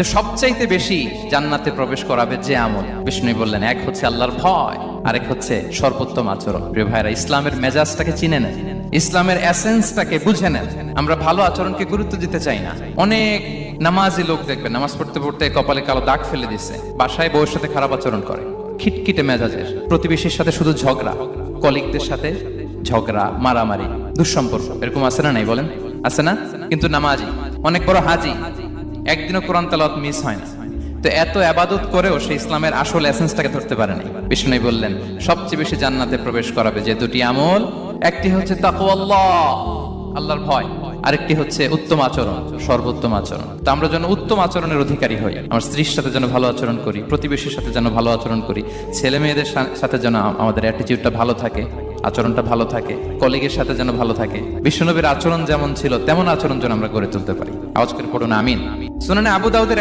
সবচাইতে বেশি জান্নাতে প্রবেশ করাবে যে আমল, বিষ্ণু বললেন, এক হচ্ছে আল্লাহর ভয়, আরেক হচ্ছে সর্বোত্তম আচরণ। প্রিয় ভাইরা, ইসলামের মেজাজটাকে চিনে নেন, ইসলামের এসেন্সটাকে বুঝে নেন। আমরা ভালো আচরণকে গুরুত্ব দিতে চাই না। অনেক নামাজি লোক দেখবেন নামাজ পড়তে পড়তে কপালে কালো দাগ ফেলে দিচ্ছে, বাসায় বউয়ের সাথে খারাপ আচরণ করে, খিটখিটে মেজাজের, প্রতিবেশীর সাথে শুধু ঝগড়া, কলিগদের সাথে ঝগড়া, মারামারি, দুঃসম্পর্ক, এরকম আছে না? নাই বলেন, আছে না? কিন্তু নামাজি, অনেক বড় হাজি, একদিনও কোরআন তেলাওয়াত মিস হয় না। তো এত আবাদত করেও সে ইসলামের আসল এসেন্সটাকে ধরতে পারে নাই। বিষ্ণু বললেন, সবচেয়ে বেশি জান্নাতে প্রবেশ করাবে যে দুটি আমল, একটি হচ্ছে তাকওয়াল্লাহ, আল্লাহর ভয়, আরেকটি হচ্ছে উত্তম আচরণ, সর্বোত্তম আচরণ। তো আমরা যেন উত্তম আচরণের অধিকারী হই। আমার স্ত্রীর সাথে যেন ভালো আচরণ করি, প্রতিবেশীর সাথে যেন ভালো আচরণ করি, ছেলে মেয়েদের সাথে যেন আমাদের অ্যাটিটিউডটা ভালো থাকে, আচরণটা ভালো থাকে, কলিগের সাথে যেন ভালো থাকে। বিশ্বনবীর আচরণ যেমন ছিল তেমন আচরণ যেন আমরা গড়ে তুলতে পারি। আওয়াজ করে পড়ুন আমিন। সুনানে আবু দাউদের